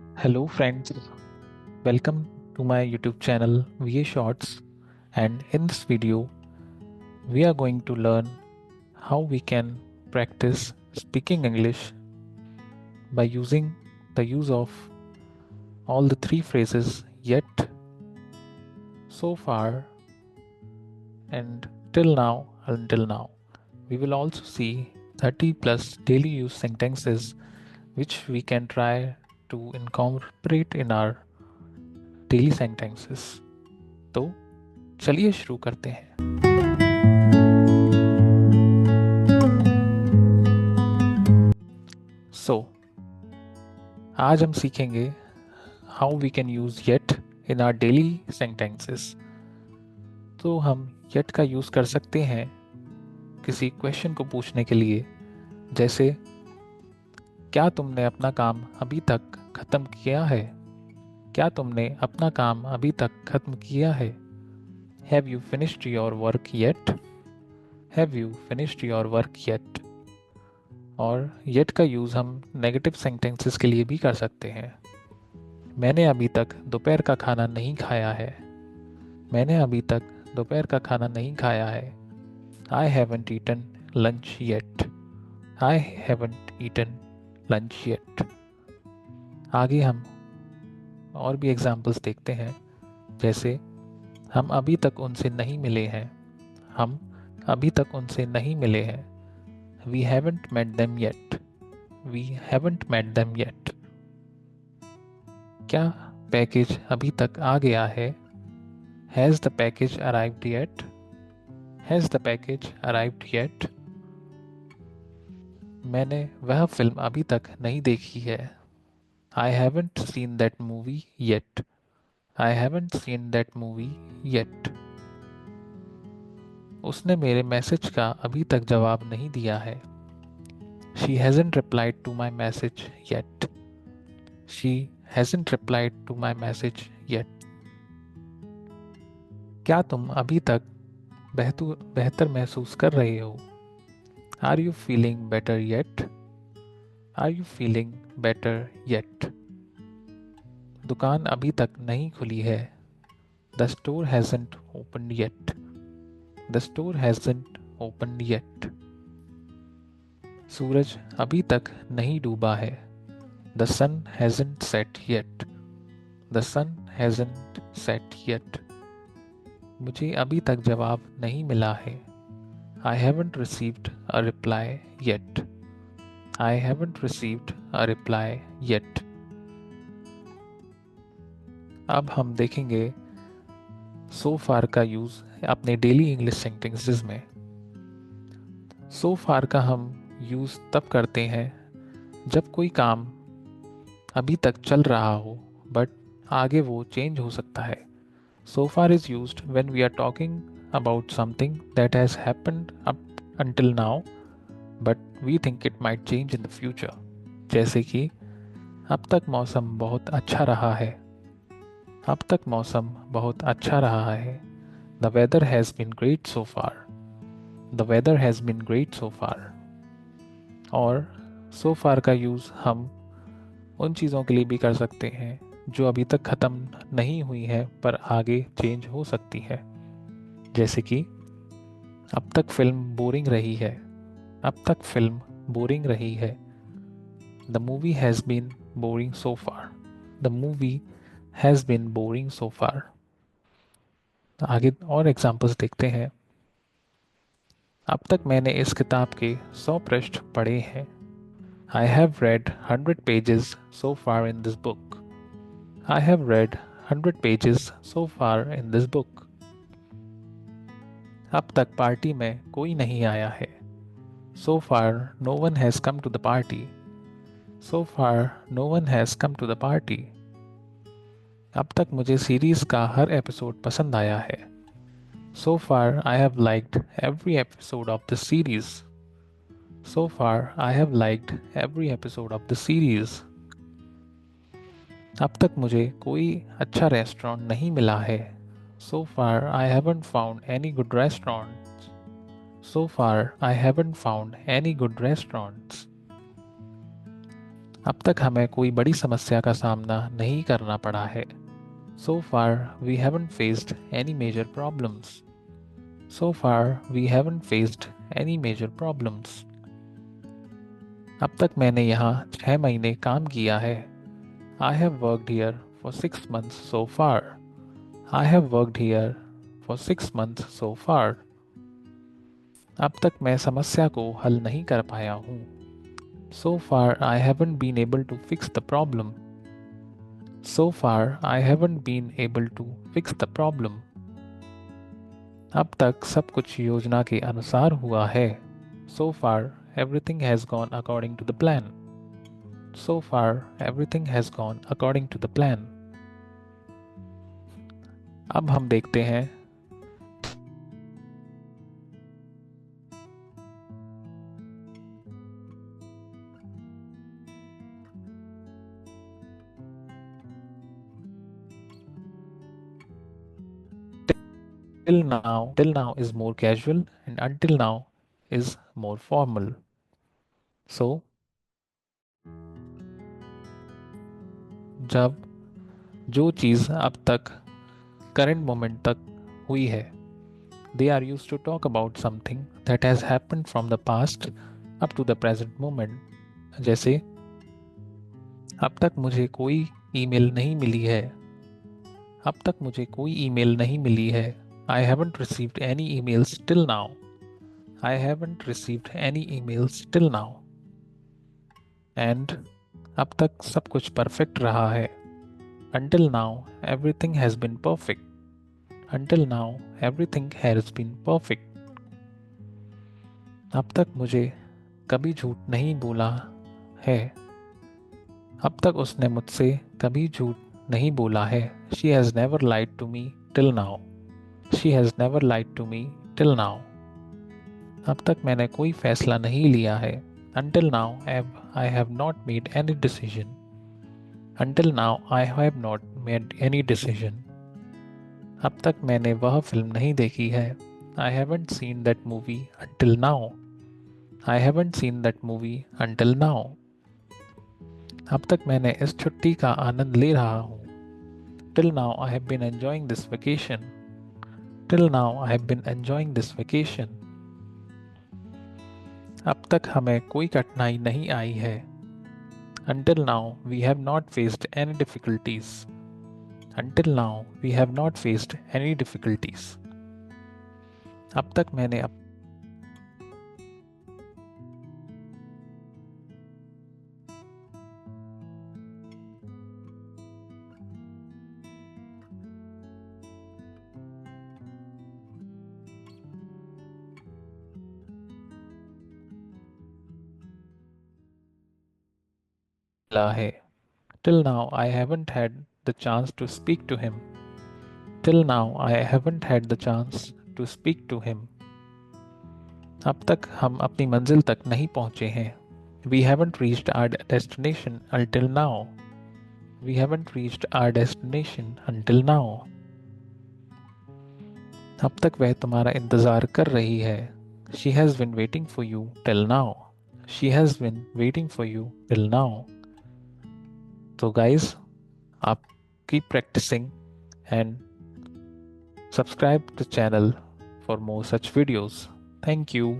Hello friends, welcome to my YouTube channel VA Shorts, and in this video we are going to learn how we can practice speaking English by using the use of all the three phrases yet, so far, and till now, until now. We will also see 30 plus daily use sentences which we can try to incorporate in our daily sentences. तो चलिए शुरू करते हैं। सो आज हम सीखेंगे how we can use yet in our daily sentences. तो हम येट का यूज़ कर सकते हैं किसी क्वेश्चन को पूछने के लिए, जैसे क्या तुमने अपना काम अभी तक ख़त्म किया है? क्या तुमने अपना काम अभी तक ख़त्म किया है? Have you finished your work yet? Have you finished your work yet? और येट का यूज़ हम नेगेटिव सेंटेंसेस के लिए भी कर सकते हैं। मैंने अभी तक दोपहर का खाना नहीं खाया है। मैंने अभी तक दोपहर का खाना नहीं खाया है। I haven't eaten lunch yet. I haven't eaten lunch yet. आगे हम और भी एग्जाम्पल्स देखते हैं, जैसे हम अभी तक उनसे नहीं मिले हैं। हम अभी तक उनसे नहीं मिले हैं। We haven't met them yet. We haven't met them yet. क्या पैकेज अभी तक आ गया है? Has the package arrived yet? Has the package arrived yet? मैंने वह फिल्म अभी तक नहीं देखी है। I haven't seen that movie yet. I haven't seen that movie yet. उसने मेरे मैसेज का अभी तक जवाब नहीं दिया है। She hasn't replied to my message yet. She hasn't replied to my message yet. क्या तुम अभी तक बेहतर महसूस कर रहे हो? Are you feeling better yet? Are you feeling better yet? दुकान अभी तक नहीं खुली है। The store hasn't opened yet. The store hasn't opened yet. सूरज अभी तक नहीं डूबा है। The sun hasn't set yet. The sun hasn't set yet. मुझे अभी तक जवाब नहीं मिला है। I haven't received a reply yet. I haven't received a reply yet. अब हम देखेंगे so far का यूज़ अपने डेली इंग्लिश सेंटेंसेस में। so far का हम यूज़ तब करते हैं जब कोई काम अभी तक चल रहा हो बट आगे वो चेंज हो सकता है। So far is used when we are talking about something that has happened up until now but we think it might change in the future. जैसे कि अब तक मौसम बहुत अच्छा रहा है। अब तक मौसम बहुत अच्छा रहा है। The weather has been great so far. The weather has been great so far. और so far का यूज़ हम उन चीज़ों के लिए भी कर सकते हैं जो अभी तक ख़त्म नहीं हुई है पर आगे चेंज हो सकती है। जैसे कि अब तक फिल्म बोरिंग रही है। अब तक फिल्म बोरिंग रही है। The movie has been boring so far. The movie has been boring so far. आगे और एग्जांपल्स देखते हैं। अब तक मैंने इस किताब के 100 पृष्ठ पढ़े हैं। I have read 100 pages so far in this book. I have read 100 pages so far in this book. अब तक पार्टी में कोई नहीं आया है। So far no one has come to the party. So far no one has come to the party. अब तक मुझे सीरीज का हर एपिसोड पसंद आया है। So far I have liked every episode of the series. So far I have liked every episode of the series. अब तक मुझे कोई अच्छा रेस्टोरेंट नहीं मिला है। So far I haven't found any good restaurants. So far I haven't found any good restaurants. अब तक हमें कोई बड़ी समस्या का सामना नहीं करना पड़ा है। So far we haven't faced any major problems. So far we haven't faced any major problems. अब तक मैंने यहाँ 6 महीने काम किया है। I have worked here for 6 months so far. I have worked here for 6 months so far. अब तक मैं समस्या को हल नहीं कर पाया हूँ। So far I haven't been able to fix the problem. So far I haven't been able to fix the problem. अब तक सब कुछ योजना के अनुसार हुआ है। So far everything has gone according to the plan. So far everything has gone according to the plan. अब हम देखते हैं till now is more casual and until now is more formal. So जब जो चीज़ अब तक करंट मोमेंट तक हुई है, they are used to talk about something that has happened from the past up to the present moment. जैसे अब तक मुझे कोई ईमेल नहीं मिली है। अब तक मुझे कोई ईमेल नहीं मिली है। I haven't received any emails till now. I haven't received any emails till now. And अब तक सब कुछ परफेक्ट रहा है। Until now everything has been perfect. Until now everything has been perfect. अब तक मुझे कभी झूठ नहीं बोला है। अब तक उसने मुझसे कभी झूठ नहीं बोला है। She has never lied to me till now. She has never lied to me till now. अब तक मैंने कोई फैसला नहीं लिया है। Until now I have not made any decision. Until now I have not made any decision. अब तक मैंने वह फिल्म नहीं देखी है। I haven't seen that movie until now. I haven't seen that movie until now. अब तक मैंने इस छुट्टी का आनंद ले रहा हूँ। Till now I have been enjoying this vacation. Till now I have been enjoying this vacation. अब तक हमें कोई कठिनाई नहीं आई है। Until now we have not faced any difficulties. Until now we have not faced any difficulties. अब तक मैंने मिला है। Till now I haven't had the chance to speak to him. Till now I haven't had the chance to speak to him. अब तक हम अपनी मंजिल तक नहीं पहुंचे हैं। We haven't reached our destination until now. We haven't reached our destination until now. अब तक वह तुम्हारा इंतज़ार कर रही है। She has been waiting for you till now. She has been waiting for you till now. So guys, आप keep practicing and subscribe the channel for more such videos. Thank you.